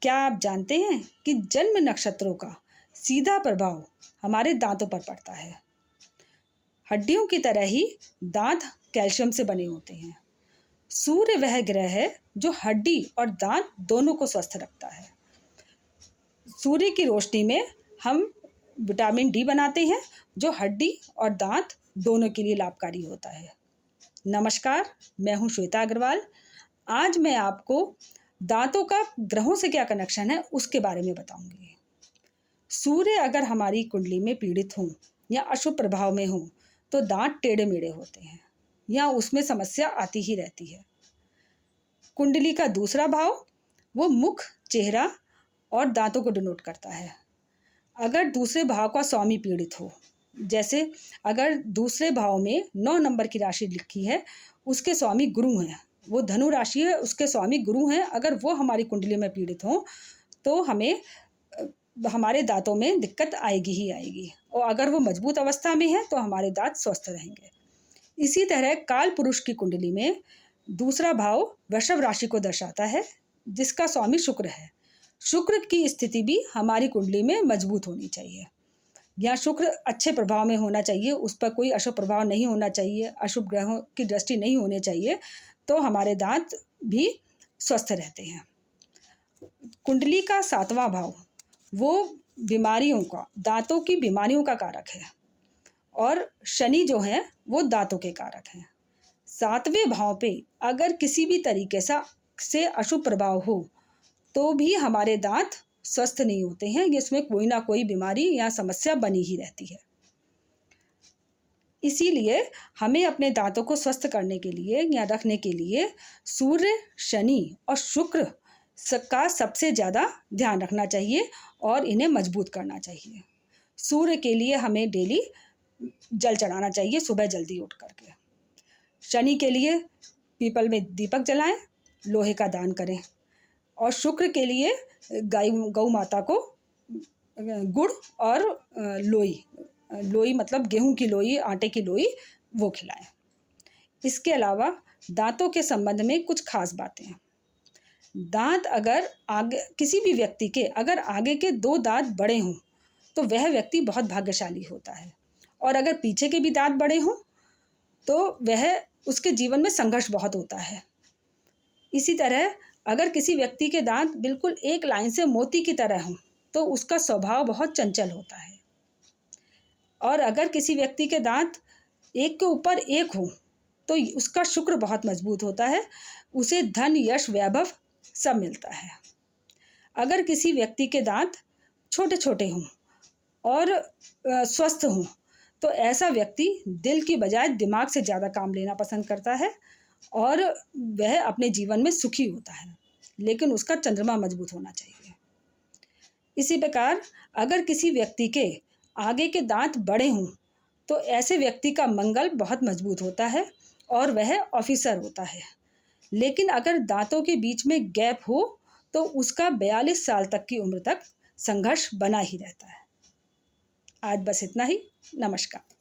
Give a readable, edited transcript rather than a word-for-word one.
क्या आप जानते हैं कि जन्म नक्षत्रों का सीधा प्रभाव हमारे दांतों पर पड़ता है? हड्डियों की तरह ही दांत कैल्शियम से बने होते हैं। सूर्य वह ग्रह है जो हड्डी और दांत दोनों को स्वस्थ रखता है। सूर्य की रोशनी में हम विटामिन डी बनाते हैं जो हड्डी और दांत दोनों के लिए लाभकारी होता है। नमस्कार, मैं हूं श्वेता अग्रवाल। आज मैं आपको दांतों का ग्रहों से क्या कनेक्शन है उसके बारे में बताऊंगी। सूर्य अगर हमारी कुंडली में पीड़ित हो या अशुभ प्रभाव में हो तो दांत टेढ़े मेढ़े होते हैं या उसमें समस्या आती ही रहती है। कुंडली का दूसरा भाव वो मुख, चेहरा और दांतों को डिनोट करता है। अगर दूसरे भाव का स्वामी पीड़ित हो, जैसे अगर दूसरे भाव में 9 नंबर की राशि लिखी है, उसके स्वामी गुरु हैं, वो धनु राशि है, उसके स्वामी गुरु हैं, अगर वो हमारी कुंडली में पीड़ित हो तो हमें हमारे दांतों में दिक्कत आएगी ही आएगी। और अगर वो मजबूत अवस्था में है तो हमारे दांत स्वस्थ रहेंगे। इसी तरह काल पुरुष की कुंडली में दूसरा भाव वृषभ राशि को दर्शाता है, जिसका स्वामी शुक्र है। शुक्र की स्थिति भी हमारी कुंडली में मजबूत होनी चाहिए या शुक्र अच्छे प्रभाव में होना चाहिए, उस पर कोई अशुभ प्रभाव नहीं होना चाहिए, अशुभ ग्रहों की दृष्टि नहीं होनी चाहिए, तो हमारे दांत भी स्वस्थ रहते हैं। कुंडली का 7वां भाव वो बीमारियों का, दांतों की बीमारियों का कारक है और शनि जो है वो दांतों के कारक हैं। 7वें भाव पे अगर किसी भी तरीके से अशुभ प्रभाव हो तो भी हमारे दांत स्वस्थ नहीं होते हैं, इसमें कोई ना कोई बीमारी या समस्या बनी ही रहती है। इसीलिए हमें अपने दांतों को स्वस्थ करने के लिए या रखने के लिए सूर्य, शनि और शुक्र का सबसे ज़्यादा ध्यान रखना चाहिए और इन्हें मजबूत करना चाहिए। सूर्य के लिए हमें डेली जल चढ़ाना चाहिए सुबह जल्दी उठ करके। शनि के लिए पीपल में दीपक जलाएं, लोहे का दान करें। और शुक्र के लिए गौ माता को गुड़ और लोई मतलब गेहूं की लोई, आटे की लोई वो खिलाएं। इसके अलावा दांतों के संबंध में कुछ खास बातें हैं। दांत अगर आगे किसी भी व्यक्ति के अगर आगे के 2 दांत बड़े हों तो वह व्यक्ति बहुत भाग्यशाली होता है, और अगर पीछे के भी दांत बड़े हों तो वह उसके जीवन में संघर्ष बहुत होता है। इसी तरह अगर किसी व्यक्ति के दांत बिल्कुल एक लाइन से मोती की तरह हों तो उसका स्वभाव बहुत चंचल होता है, और अगर किसी व्यक्ति के दांत एक के ऊपर एक हो तो उसका शुक्र बहुत मजबूत होता है, उसे धन, यश, वैभव सब मिलता है। अगर किसी व्यक्ति के दांत छोटे छोटे हों और स्वस्थ हों तो ऐसा व्यक्ति दिल की बजाय दिमाग से ज़्यादा काम लेना पसंद करता है और वह अपने जीवन में सुखी होता है, लेकिन उसका चंद्रमा मजबूत होना चाहिए। इसी प्रकार अगर किसी व्यक्ति के आगे के दांत बड़े हों तो ऐसे व्यक्ति का मंगल बहुत मजबूत होता है और वह ऑफिसर होता है, लेकिन अगर दांतों के बीच में गैप हो तो उसका 42 साल तक की उम्र तक संघर्ष बना ही रहता है। आज बस इतना ही। नमस्कार।